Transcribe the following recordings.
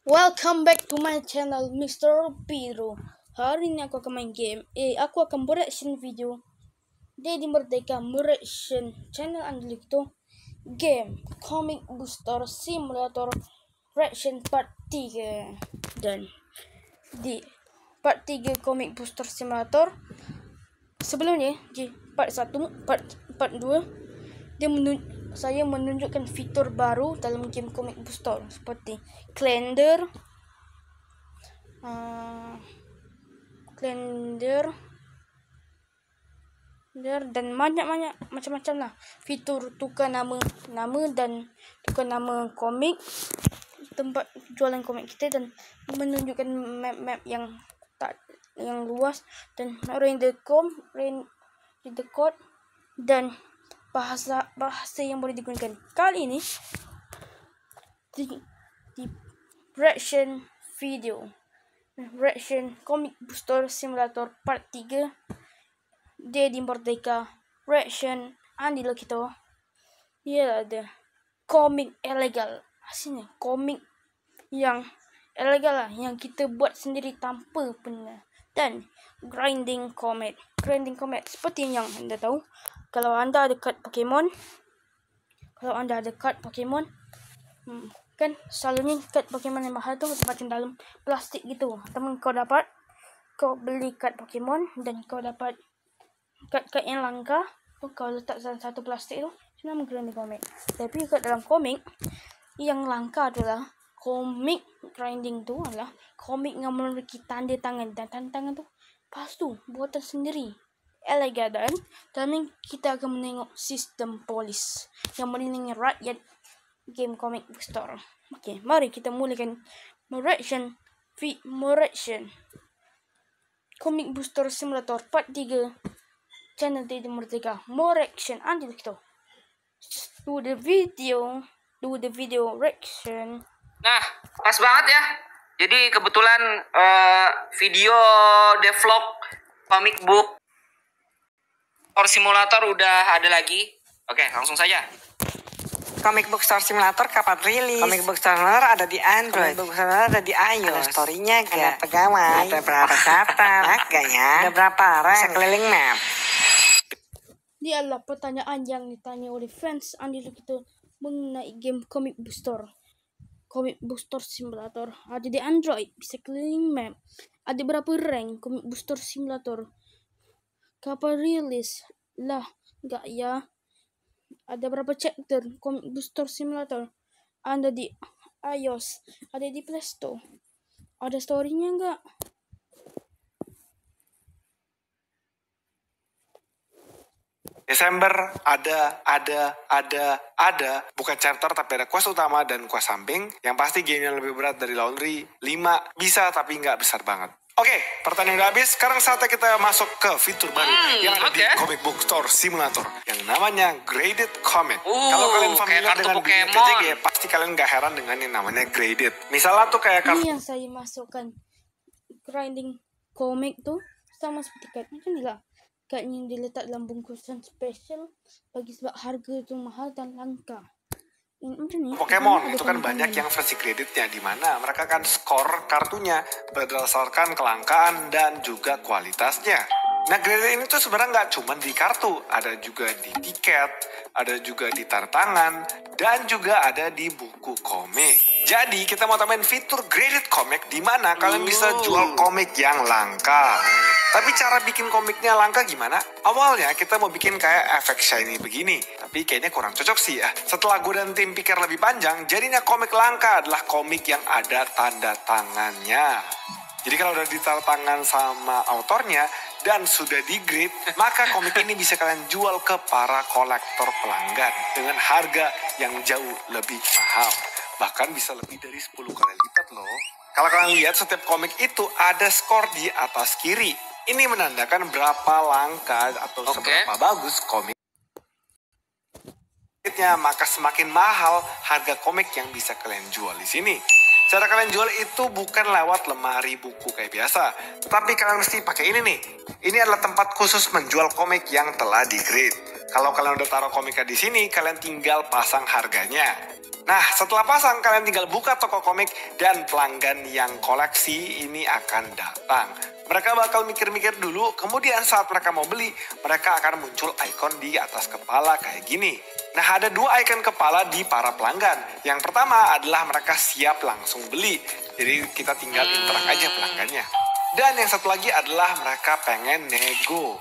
Welcome back to my channel, Mr. Pedro. Hari ini aku akan main game. Aku akan bereaction video. Jadi Merdeka mereaction channel Android itu game Comic Booster Simulator reaction part 3. Dan di part 3 Comic Booster Simulator sebelumnya di part 1, part 2 saya menunjukkan fitur baru dalam game Comic Booster seperti calendar, dan banyak macam-macam lah fitur tukar nama dan tukar nama komik, tempat jualan komik kita, dan menunjukkan map yang luas, dan range the code dan bahasa yang boleh digunakan. Kali ini di reaction video reaction Comic Booster Simulator part 3 di Merdeka reaction Andi Lokito. Ia ada komik ilegal, aslinya komik yang ilegal lah, yang kita buat sendiri tanpa pernah. Dan grinding comic seperti yang anda tahu, kalau anda ada kad Pokemon, kan selalunya kad Pokemon yang mahal tu macam dalam plastik gitu. Teman kau beli kad Pokemon dan kau dapat kad yang langka, kau letak dalam satu plastik tu, itu nama grinding comic. Tapi kat dalam komik yang langka adalah komik grinding tu adalah komik yang memiliki tanda tangan, dan tanda tangan tu palsu, buatan sendiri, ilegal. Dan dalam ini kita akan menengok sistem polis yang melindungi rakyat game Comic Booster. Okey, mari kita mulakan reaction Comic Booster Simulator part 3 channel di Merdeka. More action until kita do the video reaction. Nah, pas banget ya. Jadi kebetulan video devlog comic book or simulator udah ada lagi. Oke, langsung saja. Comic Book Store Simulator kapan rilis? Comic Book Store Simulator ada di Android. Comic Book Store Simulator ada di iOS. Ada story-nya gak? Ada pegawai. Ada berapa chapter? Agak ya. Ada berapa rank? Bisa keliling map. Ini adalah pertanyaan yang ditanya oleh fans Andi Lokito mengenai game Comic Booster Simulator. Ada di Android, bisa keliling map. Ada berapa rank Comic Booster Simulator? Kapan rilis? Lah, enggak ya. Ada berapa chapter Comic Booster Simulator? Ada di iOS, ada di Play Store. Ada story-nya enggak? Desember ada bukan chapter tapi ada quest utama dan quest samping. Yang pasti game yang lebih berat dari Laundry 5 bisa tapi nggak besar banget. Oke, pertanyaan udah habis. Sekarang saatnya kita masuk ke fitur baru yang ada di Comic Book Store Simulator yang namanya Graded Comic. Kalau kalian familiar dengan dunia TCG, pasti kalian nggak heran dengan yang namanya graded. Misalnya tuh kayak ini yang saya masukkan, grinding comic tuh sama seperti kad macam ni lah. Kad yang diletak dalam bungkusan special bagi sebab harga itu mahal dan langka. Pokemon itu kan banyak yang versi kreditnya, di mana mereka kan skor kartunya berdasarkan kelangkaan dan juga kualitasnya. Nah, graded ini tuh sebenarnya nggak cuma di kartu, ada juga di tiket, ada juga di tanda tangan, dan juga ada di buku komik. Jadi kita mau tambahin fitur graded comic di mana kalian bisa jual komik yang langka. Tapi cara bikin komiknya langka gimana? Awalnya kita mau bikin kayak efek shiny begini, tapi kayaknya kurang cocok sih ya. Setelah gue dan tim pikir lebih panjang, jadinya komik langka adalah komik yang ada tanda tangannya. Jadi kalau udah ditanda tangan sama autornya dan sudah di grade, maka komik ini bisa kalian jual ke para kolektor pelanggan dengan harga yang jauh lebih mahal. Bahkan bisa lebih dari 10 kali lipat loh. Kalau kalian lihat, setiap komik itu ada skor di atas kiri. Ini menandakan berapa langka atau seberapa bagus komiknya. Maka semakin mahal harga komik yang bisa kalian jual di sini. Cara kalian jual itu bukan lewat lemari buku kayak biasa, tapi kalian mesti pakai ini nih. Ini adalah tempat khusus menjual komik yang telah di-grade. Kalau kalian udah taruh komiknya di sini, kalian tinggal pasang harganya. Nah, setelah pasang, kalian tinggal buka toko komik dan pelanggan yang koleksi ini akan datang. Mereka bakal mikir-mikir dulu, kemudian saat mereka mau beli, mereka akan muncul ikon di atas kepala kayak gini. Nah, ada 2 ikon kepala di para pelanggan. Yang pertama adalah mereka siap langsung beli. Jadi kita tinggal interak aja pelanggannya. Dan yang satu lagi adalah mereka pengen nego.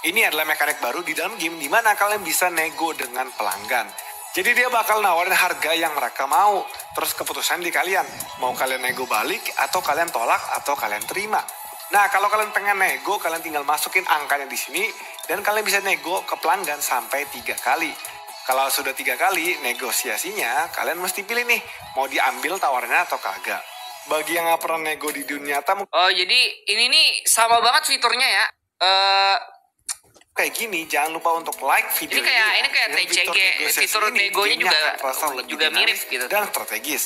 Ini adalah mekanik baru di dalam game di mana kalian bisa nego dengan pelanggan. Jadi dia bakal nawarin harga yang mereka mau. Terus keputusan di kalian. Mau kalian nego balik atau kalian tolak atau kalian terima. Nah, kalau kalian pengen nego, kalian tinggal masukin angkanya di sini dan kalian bisa nego ke pelanggan sampai 3 kali. Kalau sudah 3 kali negosiasinya, kalian mesti pilih nih mau diambil tawarannya atau kagak. Bagi yang nggak pernah nego di dunia nyata, Oh, jadi ini nih sama banget fiturnya ya. kayak gini, jangan lupa untuk like video Ini kayak Dengan TCG, negosiasi fitur ini, negonya gamenya juga akan terasa lebih juga mirip dinamis gitu. dan strategis.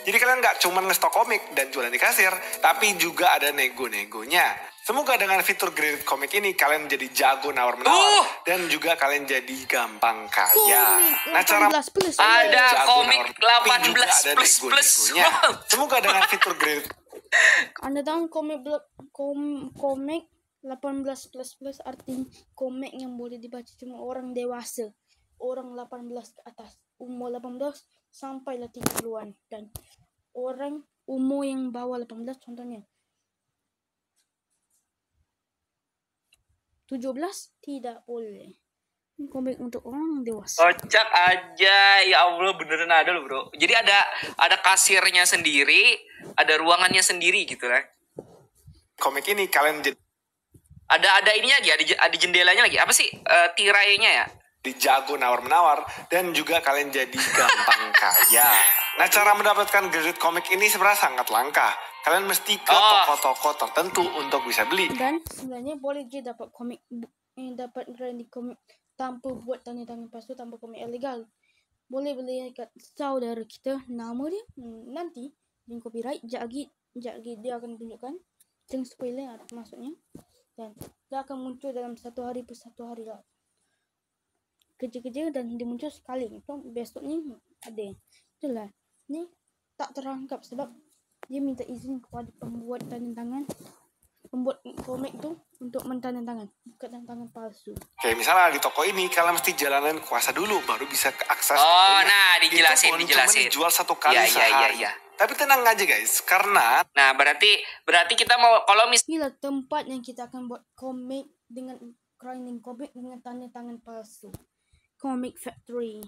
Jadi kalian nggak cuma ngestok komik dan jualan di kasir, tapi juga ada nego-negonya. Semoga dengan fitur graded komik ini kalian jadi jago nawar-menawar dan juga kalian jadi gampang kaya. Nah, cara Ada jago komik nawar, tapi juga 18 ada plus. nego-negonya. Semoga dengan fitur graded Anda tahu komik 18 artinya komik yang boleh dibaca cuma orang dewasa. Orang 18 ke atas. Umur 18 sampailah 30-an. Dan orang umur yang bawah 18 contohnya 17 tidak boleh. Ini komik untuk orang dewasa. Kocak aja, ya Allah beneran ada loh bro. Jadi ada kasirnya sendiri, ada ruangannya sendiri gitu lah. komik ini kalian jadi Ada ininya lagi, ada jendelanya lagi. Apa sih tirainya ya? jago nawar-menawar dan juga kalian jadi gampang kaya. Nah, cara mendapatkan graded komik ini sebenarnya sangat langka. Kalian mesti ke toko-toko tertentu untuk bisa beli. Dan sebenarnya boleh je dapat komik dapat graded komik tanpa buat tanda tangan palsu, tanpa komik ilegal. Boleh beli kat saudara kita, nama dia nanti di copyright jagi dia akan tunjukkan. Jangan spoiler maksudnya. Dan dia akan muncul dalam 1 hari per 1 hari lah. Kerja-kerja dan dia muncul sekali. Itu besoknya ada. Itulah. Ni tak terangkap sebab dia minta izin kepada pembuat tanda tangan. Pembuat komik tu untuk mentandatangan. Bukan tanda tangan palsu. Kayak misalnya di toko ini kalian mesti jalanin kuasa dulu baru bisa akses Oh, tokonya. nah dijelasin, Itu pun dijelasin. cuma dijual 1 kali sehari. Iya. Tapi tenang aja guys, karena Nah, berarti kita mau kalau Inilah tempat yang kita akan buat komik dengan grinding komik dengan tanda tangan palsu. Comic Factory.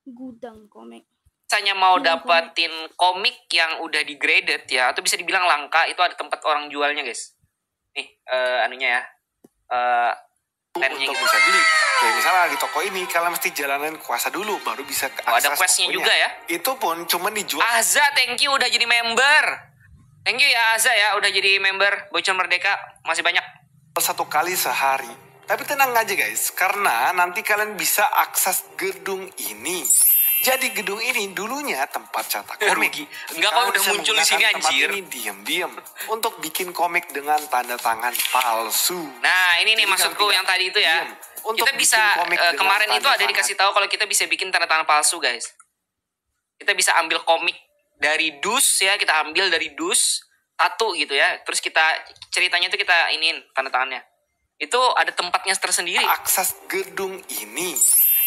Gudang komik. misalnya mau dapatin komik yang udah di-graded ya, atau bisa dibilang langka, itu ada tempat orang jualnya, guys. Nih, anunya ya. Pennya untuk gitu. bisa beli. Kayak misalnya di toko ini kalian mesti jalanin kuasa dulu baru bisa akses ada questnya tokonya. juga ya. Itu pun cuma dijual Azza, thank you udah jadi member. Thank you ya Azza ya, udah jadi member Bocor Merdeka. Masih banyak. 1 kali sehari. Tapi tenang aja guys, karena nanti kalian bisa akses gedung ini. Jadi gedung ini dulunya tempat cetak komik. Enggak, kau udah muncul di sini anjir. Tempat ini diam-diam untuk bikin komik dengan tanda tangan palsu. Nah, ini nih Jadi maksudku kalian yang tadi itu ya. diam untuk Kita bisa bikin komik dengan kemarin itu tanda ada tangan. dikasih tahu kalau kita bisa bikin tanda tangan palsu, guys. Kita bisa ambil komik dari dus ya, kita ambil dari dus satu gitu ya. Terus kita ceritanya itu kita iniin tanda tangannya. Itu ada tempatnya tersendiri. Akses gedung ini.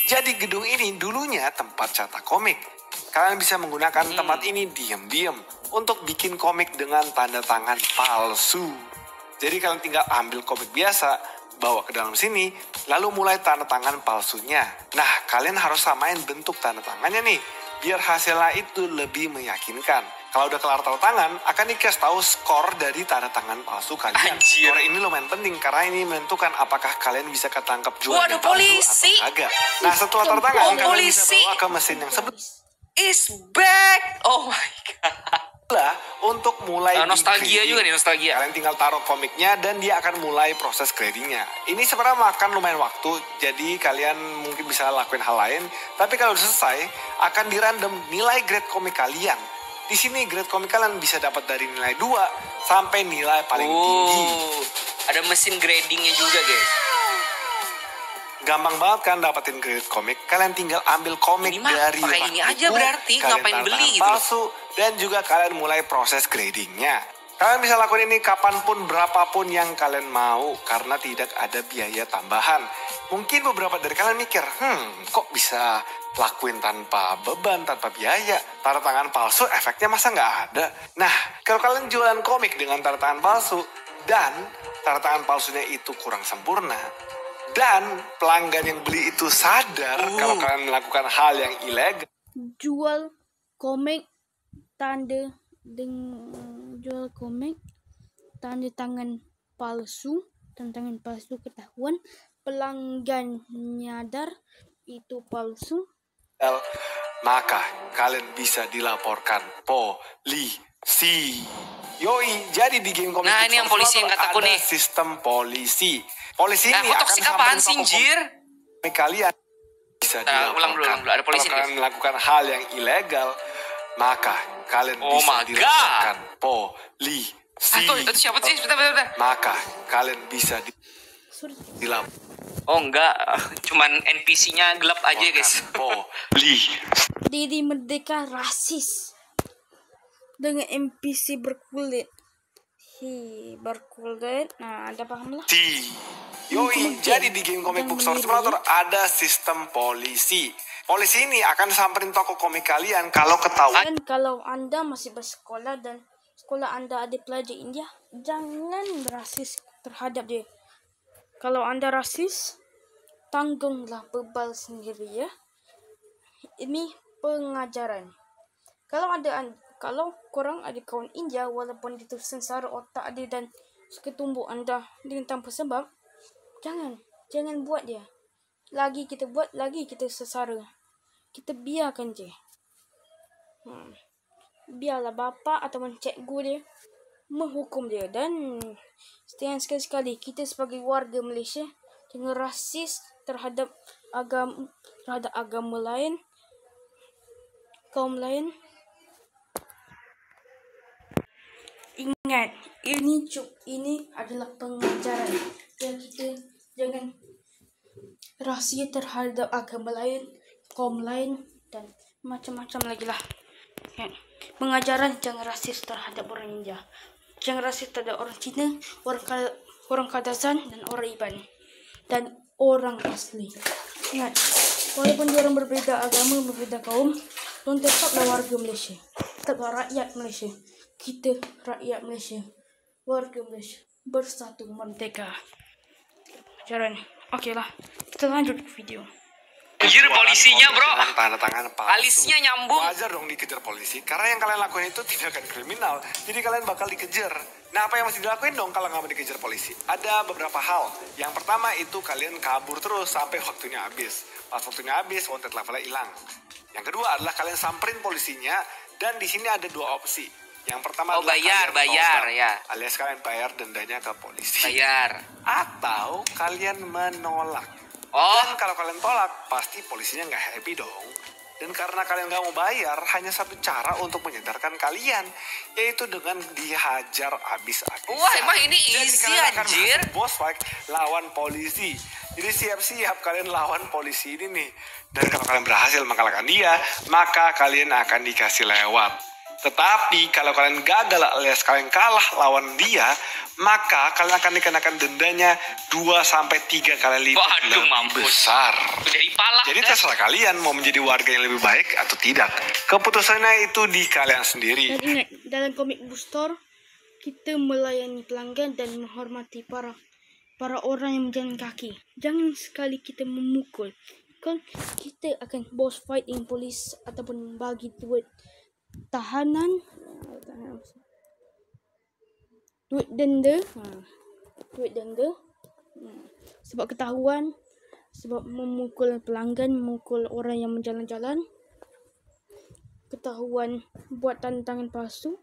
Jadi gedung ini dulunya tempat cetak komik. Kalian bisa menggunakan tempat ini diam-diam untuk bikin komik dengan tanda tangan palsu. Jadi kalian tinggal ambil komik biasa, bawa ke dalam sini, lalu mulai tanda tangan palsunya. Nah, kalian harus samain bentuk tanda tangannya nih, biar hasilnya itu lebih meyakinkan. Kalau udah kelar tanda tangan, akan dikasih tahu skor dari tanda tangan palsu kalian. Anjir. Skor ini lumayan penting karena ini menentukan apakah kalian bisa ketangkap jual Waduh, yang palsu polisi. atau kagak. Nah, setelah tanda tangan, Oh, kalian bisa polisi. bawa ke mesin yang sebelah Is back. Oh my god. untuk mulai Nostalgia di-grading. juga nih, nostalgia. Kalian tinggal taruh komiknya dan dia akan mulai proses gradingnya. Ini sebenarnya makan lumayan waktu, jadi kalian mungkin bisa lakuin hal lain. Tapi kalau udah selesai, akan di-random nilai grade komik kalian. Di sini grade komik kalian bisa dapat dari nilai 2 sampai nilai paling tinggi. Ada mesin gradingnya juga, guys. Gampang banget kan dapetin kredit komik. Kalian tinggal ambil komik Ini mah dari pakai rak ini aja buku, berarti, kalian ngapain tanda beli tangan gitu. palsu, dan juga kalian mulai proses gradingnya. Kalian bisa lakukan ini kapanpun, berapapun yang kalian mau, karena tidak ada biaya tambahan. Mungkin beberapa dari kalian mikir, kok bisa lakuin tanpa beban, tanpa biaya? Tanda tangan palsu efeknya masa nggak ada? Nah, kalau kalian jualan komik dengan tanda tangan palsu, dan tanda tangan palsunya itu kurang sempurna, dan pelanggan yang beli itu sadar kalau kalian melakukan hal yang ilegal, Jual komik jual komik tanda tangan palsu, ketahuan, pelanggan nyadar itu palsu, maka kalian bisa dilaporkan polisi. Yoi, jadi di game komik Nah, ini yang polisi yang kataku ada nih. sistem polisi. Polisi Nah, ini kok akan toksik apaan sih, Jir? komik kalian bisa Nah, ulang dulu, dilaporkan. ada polisi Kalau nih. kalian melakukan hal yang ilegal, maka kalian Oh bisa my God. dilaporkan polisi. Itu siapa sih? Bentar. Maka kalian bisa sorry, dilaporkan Oh enggak, cuman NPC-nya gelap aja guys. polisi. diri merdeka rasis dengan NPC berkulit. Berkulit. Nah, ada paham lah. Yoi, jadi di game Comic Book Store Simulator ada sistem polisi. Polisi ini akan samperin toko komik kalian kalau ketahuan. Dan kalau Anda masih bersekolah dan sekolah Anda ada pelajar India, jangan berasis terhadap dia. Kalau Anda rasis, tanggunglah beban sendiri ya. Ini pengajaran. Kalau korang ada kawan India, walaupun itu sengsara otak dia dan ketumbuh Anda dengan tanpa sebab, jangan buat dia. Lagi kita buat, lagi kita sesara. Kita biarkan je. Biarlah bapa atau cikgu dia menghukum dia. Dan sekali-sekali kita sebagai warga Malaysia jangan rasis terhadap agama lain, kaum lain. Ingat, ini adalah pengajaran. Dan kita jangan rasis terhadap agama lain, kaum lain, dan macam-macam lagi lah. Pengajaran jangan rasis terhadap orang India. Jangan rasis terhadap orang Cina, orang Kadazan, dan orang Iban. Dan orang asli. Ingat, walaupun orang berbeza agama, berbeza kaum, tetaplah warga Malaysia. Tetaplah rakyat Malaysia. Kita rakyat Malaysia, warga Malaysia, bersatu merdeka. Pengajaran. Oke lah, kita lanjut ke video. Anjir, polisinya bro. Dengan tanda tangan palsu. Alisnya nyambung. Wajar dong dikejar polisi, karena yang kalian lakukan itu tindakan kriminal. Jadi kalian bakal dikejar. Nah, apa yang mesti dilakuin dong kalau nggak mau dikejar polisi? Ada beberapa hal. Yang pertama itu kalian kabur terus sampai waktunya habis. Pas waktunya habis, wanted levelnya hilang. Yang kedua adalah kalian samperin polisinya, dan di sini ada dua opsi. Yang pertama adalah bayar kalian ya. alias kalian bayar dendanya ke polisi. Bayar. Atau kalian menolak. Oh, Dan kalau kalian tolak, pasti polisinya nggak happy dong. Dan karena kalian nggak mau bayar, hanya satu cara untuk menyadarkan kalian, yaitu dengan dihajar habis-habisan. wah emang ini Jadi easy kalian akan anjir. masuk boss fight lawan polisi. Jadi siap-siap kalian lawan polisi ini nih. Dan kalau kalian berhasil mengalahkan dia, maka kalian akan dikasih lewat. Tetapi kalau kalian gagal alias kalian kalah lawan dia, maka kalian akan dikenakan dendanya 2-3 kali lipat Waduh, lebih mampus. besar. Dari palak. Jadi kan? terserah kalian mau menjadi warga yang lebih baik atau tidak. Keputusannya itu di kalian sendiri. Dan ingat, dalam Comic Book Store, kita melayani pelanggan dan menghormati para orang yang berjalan kaki. Jangan sekali kita memukul. Kan kita akan boss fight in polis ataupun bagi duit tahanan, duit denda, sebab ketahuan, sebab memukul pelanggan, memukul orang yang berjalan-jalan, ketahuan buat tanda tangan palsu,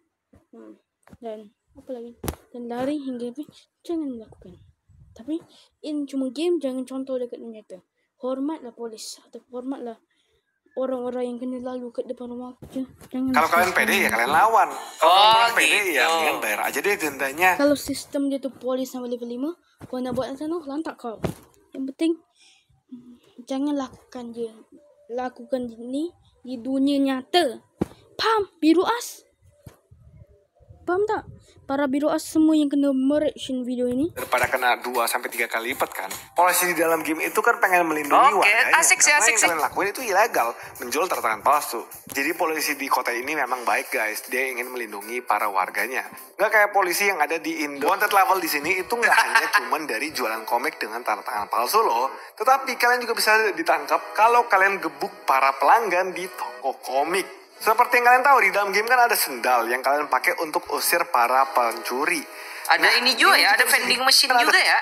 dan apa lagi, dan lari hingga habis. Jangan lakukan. Tapi ini cuma game, jangan contoh dekat nyata. Hormatlah polis atau hormatlah orang-orang yang kena lalu ke depan rumah. Kalau kalian pede ya kalian lawan. Kalau Oh, kurang pede ya gitu. mendingan bayar aja deh dendanya. Kalau sistem dia tu polis sampai level 5, kau nak buat sana lantak kau. Yang penting Jangan lakukan ini di dunia nyata. Paham, biru as? Paham tak? Para biru as semua yang kena mereaction video ini. Daripada kena 2-3 kali lipat kan. Polisi di dalam game itu kan pengen melindungi warganya. Asik sih. Yang kalian lakuin itu ilegal, menjual tanda tangan palsu. Jadi polisi di kota ini memang baik guys. Dia ingin melindungi para warganya. Nggak kayak polisi yang ada di Indo. Wanted level di sini itu nggak hanya cuman dari jualan komik dengan tanda tangan palsu loh. Tetapi kalian juga bisa ditangkap kalau kalian gebuk para pelanggan di toko komik. Seperti yang kalian tahu, di dalam game kan ada sendal yang kalian pakai untuk usir para pencuri. Ada ini juga ya, ada vending machine juga ya.